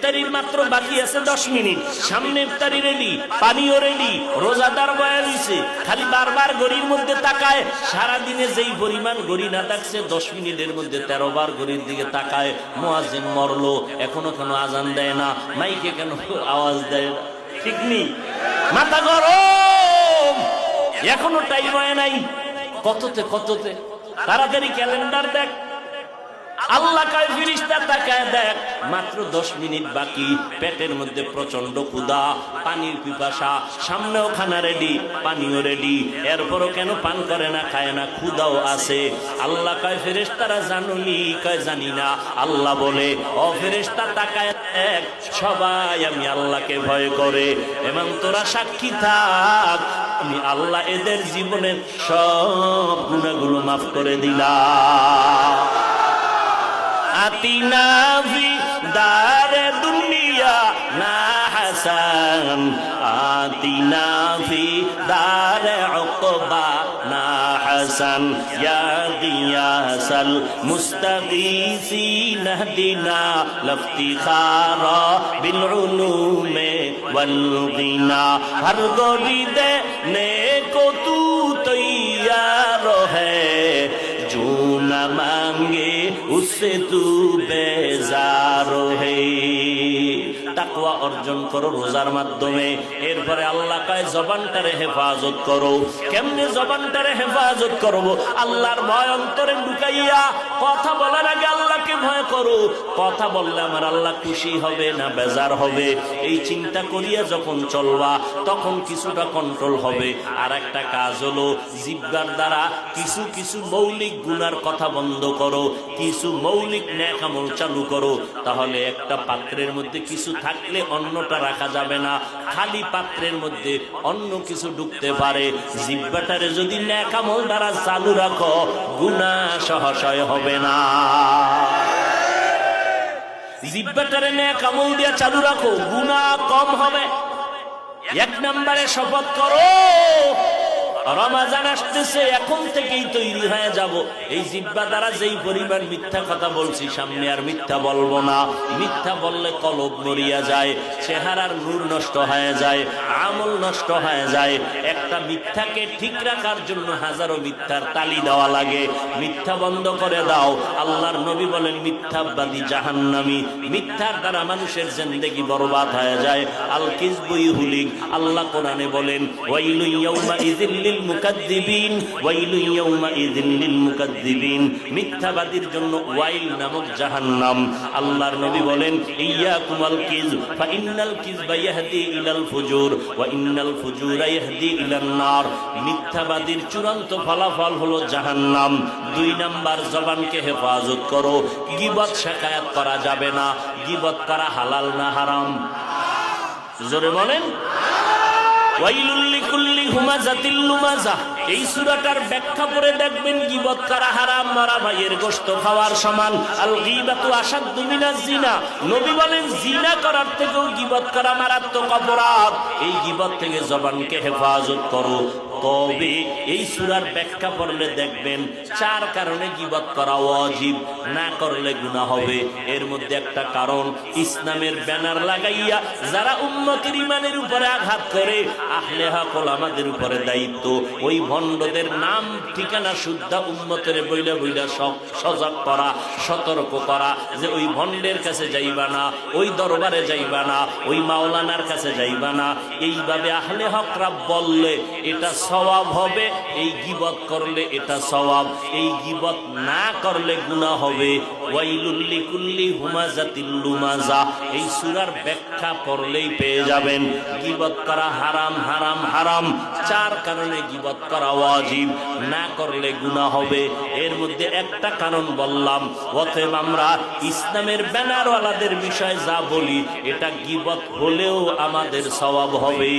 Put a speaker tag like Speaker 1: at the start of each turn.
Speaker 1: ইফতারির মাত্র বাকি আছে 10 মিনিট, সামনে ইফতারি রেডি, পানিও রেডি, রোজাদার বয়া হইছে, খালি বারবার ঘড়ির মধ্যে তাকায়। সারা দিনে যেই পরিমাণ ঘড়ি না থাকছে 10 মিনিটের মধ্যে 13 বার ঘড়ির দিকে তাকায়। মুয়াজ্জিন মরলো, এখনো কেন আজান দেয় না, মাইকে কেন আওয়াজ দেয় না? ঠিক নেই, মাথা গরম, এখনো টাইম হয় নাই। কততে তাড়াতাড়ি ক্যালেন্ডার দেখ। আল্লাহ কয় ফেরেশতা তাকায় দেখ, মাত্র 10 মিনিট বাকি, পেটের মধ্যে প্রচন্ড ক্ষুধা, পানির পিপাসা, সামনেও খানা রেডি, পানিও রেডি, এরপরও কেন পান করে না, খায় না, ক্ষুধাও আছে। আল্লাহ কয় ফেরেশতারা জানুনি? কয় জানি না। আল্লাহ বলে, ও ফেরেশতা তাকায় দেখ, সবাই আমি আল্লাহকে ভয় করে, এবং তোরা সাক্ষী থাক, আমি আল্লাহ এদের জীবনের সব গুনাহগুলো মাফ করে দিলাম। আতিনা ফি দারে দুনিয়া না হাসান, আতিনা ফি দারে উকবা না হাসান, ইয়া গিয়াসাল মুস্তাগীসিন হদিনা লফতিখারা বিল উলুমে ওয়াল গিনা, হর গরি দেনে কো তু তৈয়ার হ্যায়, जो न मांगे उससे तू बेजार है। তাকওয়া অর্জন করো রোজার মাধ্যমে। এরপরে আল্লাহ কয় জবানটারে হেফাজত করো। কেমনে জবানটারে হেফাজত করব? আল্লাহর ভয় অন্তরে ঢুকাইয়া কথা বলার আগে আল্লাহকে ভয় করো। কথা বললে আমার আল্লাহ খুশি হবে না বেজার হবে, এই চিন্তা করিয়া যখন চলবা তখন কিছুটা কন্ট্রোল হবে। আর একটা কাজ হলো জিহ্বার দ্বারা কিছু কিছু মৌলিক গুনার কথা বন্ধ করো, কিছু মৌলিক নেক আমল চালু করো। তাহলে একটা পাত্রের মধ্যে কিছু থাকলে অন্যটা রাখা যাবে না, খালি পাত্রের মধ্যে অন্য কিছু ঢুকতে পারে। জিহ্বাটারে যদি নেক আমল দ্বারা চালু রাখো, গুনাহ সহজে হবে না। জিহ্বাটারে নেক আমল দিয়া চালু রাখো, গুনাহ কম হবে। 1 নম্বরে শপথ করো, রমাজান আসতেছে, এখন থেকেই তৈরি হয়ে যাব। এই জিহ্বা দ্বারা যেই পরিমাণ মিথ্যা কথা বলছি, সামনে আর মিথ্যা বলবো না। মিথ্যা বললে কলব মরিয়া যায়, চেহারার নূর নষ্ট হয়ে যায়, আমল নষ্ট হয়ে যায়। একটা মিথ্যাকে ঠিক রাখার জন্য হাজারো মিথ্যার তালি দেওয়া লাগে। মিথ্যা বন্ধ করে দাও। আল্লাহর নবী বলেন, মিথ্যাবাদী জাহান্নামী। মিথ্যার দ্বারা মানুষের জিন্দেগি বরবাদ হয়ে যায়। আল কিযবু ইউহলিক। আল্লাহ কোরআনে বলেন, ওয়াইলু ইয়াউমা ইযিল মুকাদ্দিবিন, ওয়াইলু ইয়াউমাইযিন লিল মুকাদ্দিবিন। মিথ্যাবাদীর জন্য ওয়াইল নামক জাহান্নাম। আল্লাহর নবী বলেন, ইয়াকুমাল কিযব ফা ইন্নাল কিযবা ইয়াহদি ইলাল ফুজুর ওয়া ইন্নাল ফুজুরা ইয়াহদি ইলান নার। মিথ্যাবাদীর চূড়ান্ত ফলাফল হলো জাহান্নাম। 2 নাম্বার, জবানকে হেফাজত করো। গীবত শিকায়াত করা যাবে না। গীবত করা হালাল না হারাম? জোরে বলেন। ওয়াইলুল লিকুল্লি হুমাযাতিল লুমাযা। এই সূরাটার ব্যাখ্যা পড়ে দেখবেন, গীবত করা হারাম, মারা ভাইয়ের গোশত খাওয়ার সমান। আল গীবাতু আশাদ্দু মিনাজ জিনা। নবী বলেন, জিনা করার থেকেও গীবত করা মারাত্মক অপরাধ। এই গীবত থেকে জবানকে হেফাজত করো। তবে এই সূরার ব্যাখ্যা পড়লে দেখবেন 4 কারণে গীবত করা ওয়াজিব, না করলে গুনাহ হবে। এর মধ্যে একটা কারণ, ইসলামের ব্যানার লাগাইয়া যারা উম্মতের ঈমানের উপরে আঘাত করে, আহলে হক ওলামাদের উপরে দায়িত্ব ওই ভণ্ডদের নাম ঠিকানা শুদ্ধা উম্মতের বইলা বইলা সব সজাগ করা, সতর্ক করা, যে ওই ভণ্ডের কাছে যাইবা না, ওই দরবারে যাইবা না, ওই মাওলানার কাছে যাইবা না। এইভাবে আহলে হকরা বললে এটা সওয়াব হবে, এই গীবত করলে এটা সওয়াব, এই গীবত না করলে গুনাহ হবে। ওয়াইলুল লিকুল্লি হুমাযাতিল লুমাযা। এই সূরার ব্যাখ্যা পড়লেই পেয়ে যাবেন গীবত করা হারাম হারাম হারাম। 4 কারণে গীবত করা ওয়াজিব, না করলে গুনাহ হবে। এর মধ্যে একটা কারণ বললাম। অতএব আমরা ইসলামের ব্যানারওয়ালাদের বিষয়ে যা বলি, এটা গীবত হলেও আমাদের সওয়াব হবে।